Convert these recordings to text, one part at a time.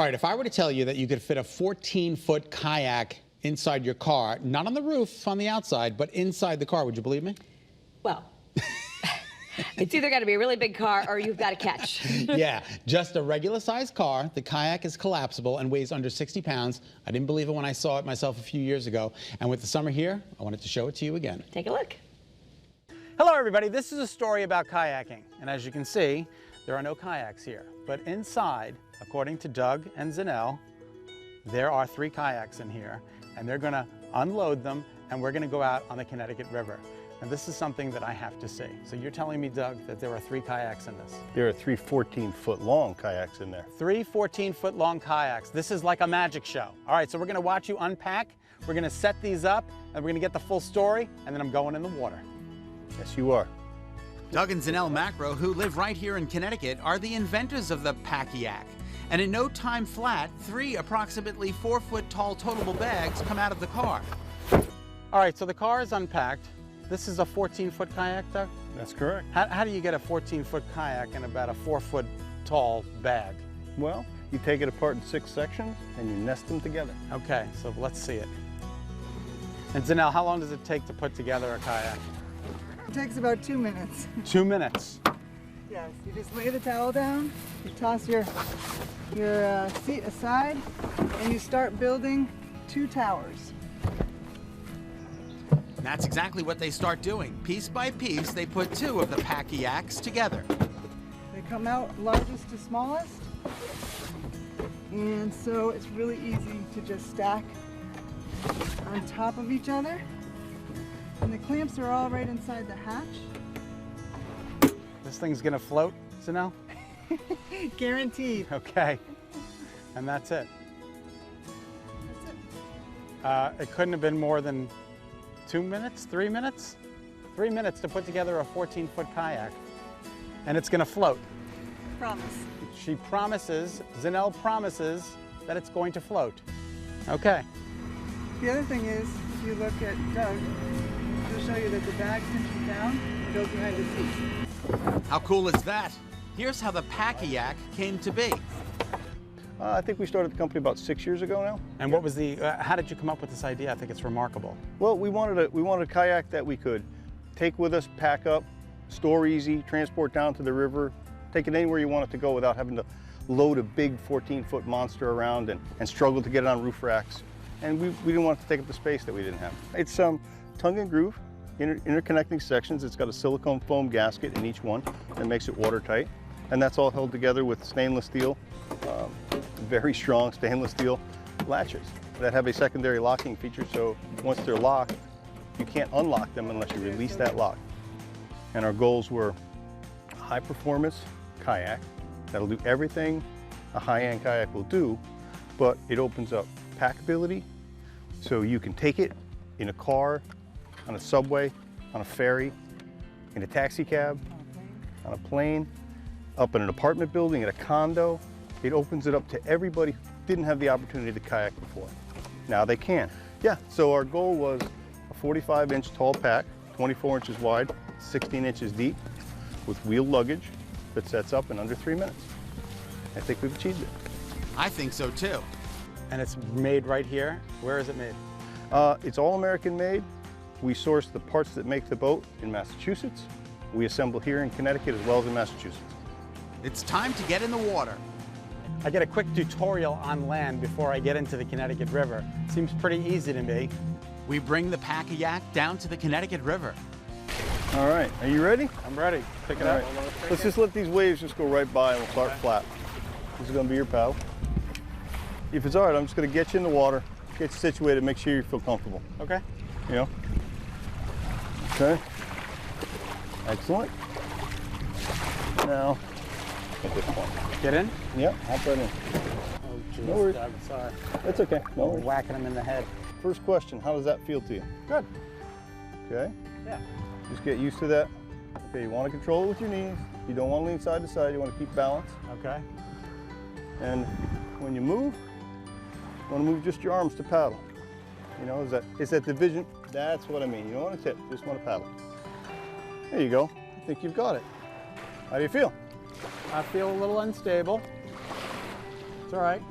All right, if I were to tell you that you could fit a 14-foot kayak inside your car, not on the roof, on the outside, but inside the car, would you believe me? Well, it's either got to be a really big car or you've got a catch. Yeah, just a regular sized car. The kayak is collapsible and weighs under 60 pounds. I didn't believe it when I saw it myself a few years ago. And with the summer here, I wanted to show it to you again. Take a look. Hello, everybody. This is a story about kayaking. And as you can see, there are no kayaks here. But inside, according to Doug and Zanelle, there are 3 kayaks in here. And they're going to unload them, and we're going to go out on the Connecticut River. And this is something that I have to see. So you're telling me, Doug, that there are 3 kayaks in this? There are 3 14-foot long kayaks in there. 3 14-foot long kayaks. This is like a magic show. All right, so we're gonna watch you unpack. We're gonna set these up, and we're gonna get the full story, and then I'm going in the water. Yes, you are. Doug and Zanelle Macro, who live right here in Connecticut, are the inventors of the kayak. And in no time flat, 3 approximately 4-foot tall toteable bags come out of the car. All right, so the car is unpacked. This is a 14-foot kayak, Doug? That's correct. How do you get a 14-foot kayak in about a 4-foot tall bag? Well, you take it apart in 6 sections and you nest them together. Okay, so let's see it. And Zanelle, how long does it take to put together a kayak? It takes about 2 minutes. 2 minutes. Yes, you just lay the towel down, you toss your seat aside, and you start building 2 towers. That's exactly what they start doing. Piece by piece, they put 2 of the kayaks together. They come out largest to smallest, and so it's really easy to just stack on top of each other. And the clamps are all right inside the hatch. This thing's gonna float, Zanelle? Guaranteed. Okay, and that's it. That's it. It couldn't have been more than 2 minutes, 3 minutes? 3 minutes to put together a 14-foot kayak. And it's gonna float. Promise. She promises, Zanelle promises, that it's going to float. Okay. The other thing is, if you look at Doug, he'll show you that the bag cinches down and goes behind the seat. How cool is that? Here's how the kayak came to be. I think we started the company about 6 years ago now. And what was the, how did you come up with this idea? I think it's remarkable. Well, we wanted a kayak that we could take with us, pack up, store easy, transport down to the river, take it anywhere you want it to go without having to load a big 14-foot monster around and struggle to get it on roof racks. And we didn't want it to take up the space that we didn't have. It's tongue and groove, interconnecting sections. It's got a silicone foam gasket in each one that makes it watertight. And that's all held together with stainless steel, very strong stainless steel latches that have a secondary locking feature, so once they're locked, you can't unlock them unless you release that lock. And our goals were a high performance kayak that'll do everything a high-end kayak will do, but it opens up packability, so you can take it in a car, on a subway, on a ferry, in a taxi cab, on a plane, up in an apartment building, in a condo. It opens it up to everybody who didn't have the opportunity to kayak before. Now they can. Yeah, so our goal was a 45-inch tall pack, 24 inches wide, 16 inches deep, with wheeled luggage that sets up in under 3 minutes. I think we've achieved it. I think so too. And it's made right here? Where is it made? It's all American made. We source the parts that make the boat in Massachusetts. We assemble here in Connecticut as well as in Massachusetts. It's time to get in the water. I get a quick tutorial on land before I get into the Connecticut River. Seems pretty easy to me. We bring the kayak down to the Connecticut River. All right, are you ready? I'm ready. Pick it All up. right. Let's just let these waves just go right by and we'll start flat. This is gonna be your paddle. If it's all right, I'm just gonna get you in the water, get you situated, make sure you feel comfortable. Okay. You know? Okay. Excellent. Now, at this point. Get in? Yep, hop right in. Oh, geez, No worries. Doug, sorry. That's okay, no worries. Whacking him in the head. First question, how does that feel to you? Good. Okay, Yeah. just get used to that. Okay, you want to control it with your knees. You don't want to lean side to side, you want to keep balance. Okay. And when you move, you want to move just your arms to paddle. You know, is that division? That's what I mean. You don't want to tip, you just want to paddle. There you go. I think you've got it. How do you feel? I feel a little unstable. It's all right.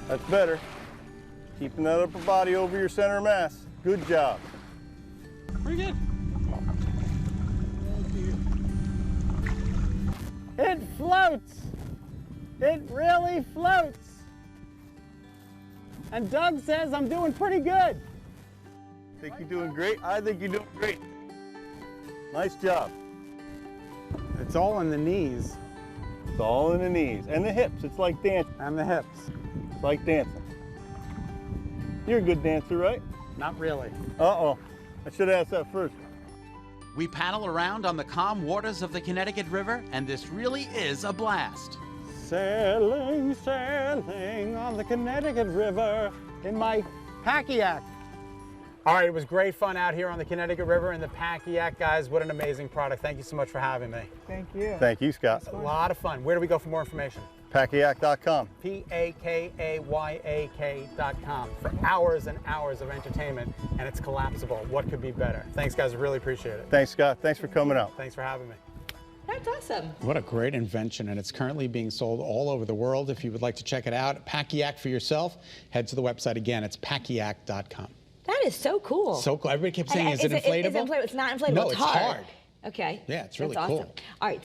That's better. Keeping that upper body over your center of mass. Good job. Pretty good. It floats. It really floats. And Doug says I'm doing pretty good. Think you're doing great? I think you're doing great. Nice job. It's all in the knees. It's all in the knees and the hips. It's like dancing. And the hips. It's like dancing. You're a good dancer, right? Not really. Uh-oh. I should have asked that first. We paddle around on the calm waters of the Connecticut River, and this really is a blast. Sailing, sailing on the Connecticut River in my kayak. All right, it was great fun out here on the Connecticut River in the kayak, guys. What an amazing product. Thank you so much for having me. Thank you. Thank you, Scott. A lot of fun. Where do we go for more information? Pakayak.com. PAKAYAK.com for hours and hours of entertainment, and it's collapsible. What could be better? Thanks, guys. Really appreciate it. Thanks, Scott. Thanks for coming out. Thanks for having me. That's awesome. What a great invention, and it's currently being sold all over the world. If you would like to check it out, Pakayak for yourself, head to the website again. It's pakayak.com. That is so cool. So cool. Everybody kept saying, And is it inflatable? It's not inflatable. No, it's it's hard. hard. Okay. Yeah, it's really That's cool. awesome. All right.